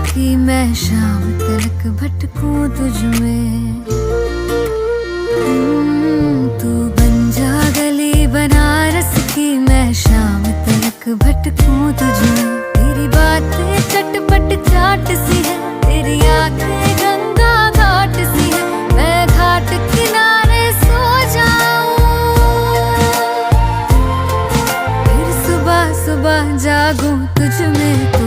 की मैं शाम तलक भटकूं तुझ में। तू बन जा गली बनारस की मैं शाम तलक भटकूं तुझ में। तेरी बातें चटपट चाट सी है, तेरी आंखें गंगा घाट सी है, मैं घाट किनारे सो जाऊं, फिर सुबह सुबह जागूं तुझ में।